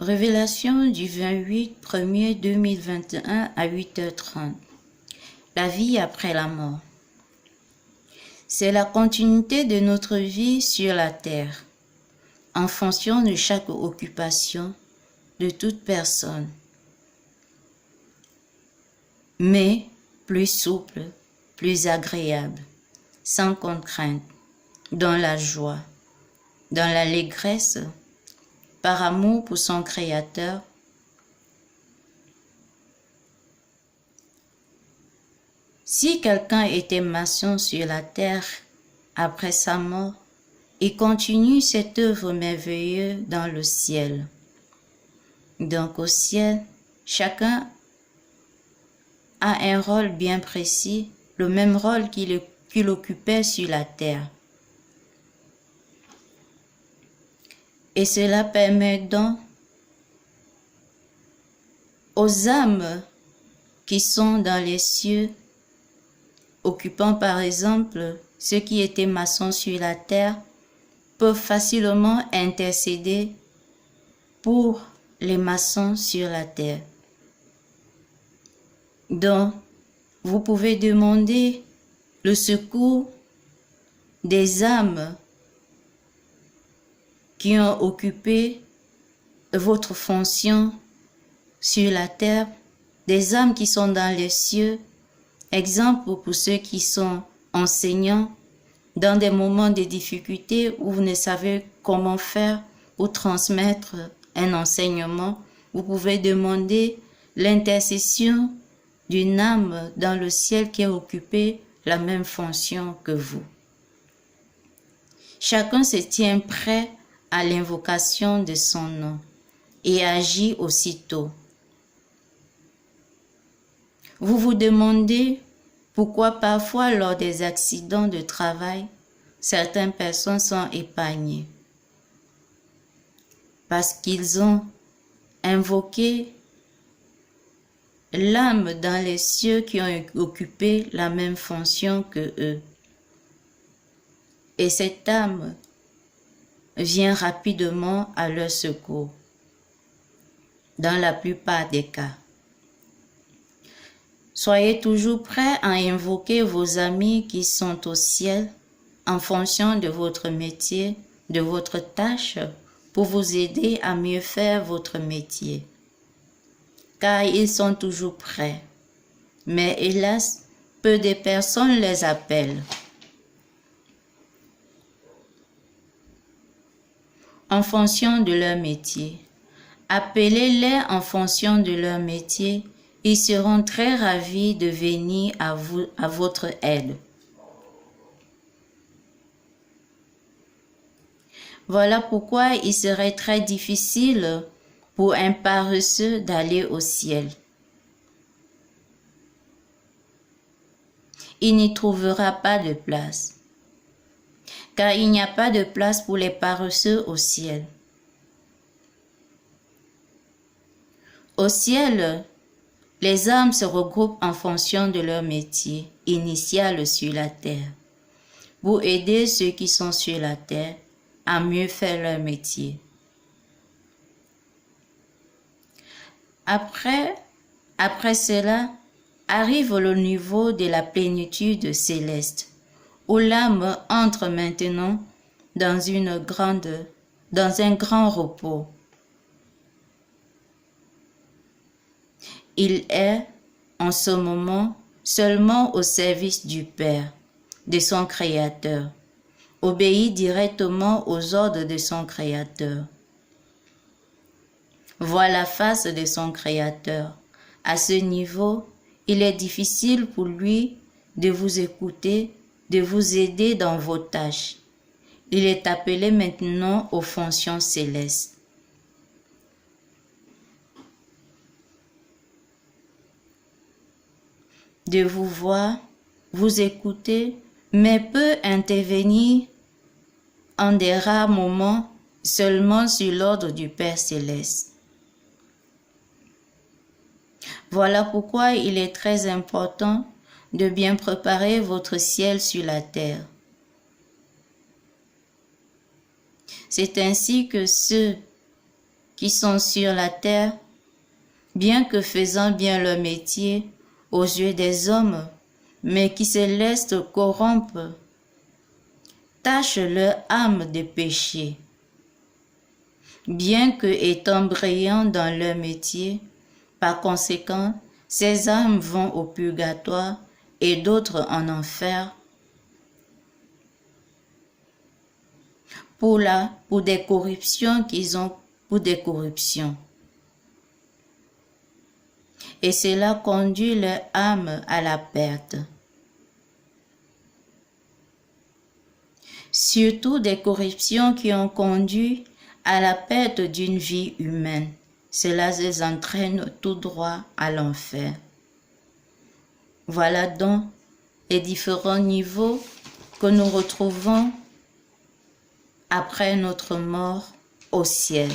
Révélation du 28/1/2021 à 8h30. La vie après la mort. C'est la continuité de notre vie sur la terre, en fonction de chaque occupation de toute personne, mais plus souple, plus agréable, sans contrainte, dans la joie, dans l'allégresse, par amour pour son Créateur, si quelqu'un était maçon sur la terre après sa mort, il continue cette œuvre merveilleuse dans le ciel. Donc au ciel, chacun a un rôle bien précis, le même rôle qu'il occupait sur la terre. Et cela permet donc aux âmes qui sont dans les cieux, occupant par exemple ceux qui étaient maçons sur la terre, peuvent facilement intercéder pour les maçons sur la terre. Donc, vous pouvez demander le secours des âmes qui ont occupé votre fonction sur la terre, des âmes qui sont dans les cieux, exemple pour ceux qui sont enseignants dans des moments de difficulté où vous ne savez comment faire pour transmettre un enseignement, vous pouvez demander l'intercession d'une âme dans le ciel qui a occupé la même fonction que vous. Chacun se tient prêt à l'invocation de son nom et agit aussitôt. Vous vous demandez pourquoi parfois lors des accidents de travail, certaines personnes sont épargnées. Parce qu'ils ont invoqué l'âme dans les cieux qui ont occupé la même fonction que eux. Et cette âme vient rapidement à leur secours, dans la plupart des cas. Soyez toujours prêts à invoquer vos amis qui sont au ciel en fonction de votre métier, de votre tâche, pour vous aider à mieux faire votre métier. Car ils sont toujours prêts. Mais hélas, peu de personnes les appellent. En fonction de leur métier. Appelez-les en fonction de leur métier. Ils seront très ravis de venir à vous, à votre aide. Voilà pourquoi il serait très difficile pour un paresseux d'aller au ciel. Il n'y trouvera pas de place, car il n'y a pas de place pour les paresseux au ciel. Au ciel, les âmes se regroupent en fonction de leur métier initial sur la terre, pour aider ceux qui sont sur la terre à mieux faire leur métier. Après cela, arrive le niveau de la plénitude céleste, où l'âme entre maintenant dans un grand repos. Il est, en ce moment, seulement au service du Père, de son Créateur, obéit directement aux ordres de son Créateur. Voit la face de son Créateur. À ce niveau, il est difficile pour lui de vous écouter, de vous aider dans vos tâches. Il est appelé maintenant aux fonctions célestes. De vous voir, vous écouter, mais peut intervenir en des rares moments seulement sur l'ordre du Père Céleste. Voilà pourquoi il est très important de bien préparer votre ciel sur la terre. C'est ainsi que ceux qui sont sur la terre, bien que faisant bien leur métier aux yeux des hommes, mais qui se laissent corrompre, tachent leur âme de péché. Bien que étant brillants dans leur métier, par conséquent, ces âmes vont au purgatoire et d'autres en enfer pour des corruptions qu'ils ont pour des corruptions. Et cela conduit leur âme à la perte. Surtout des corruptions qui ont conduit à la perte d'une vie humaine. Cela les entraîne tout droit à l'enfer. Voilà donc les différents niveaux que nous retrouvons après notre mort au ciel.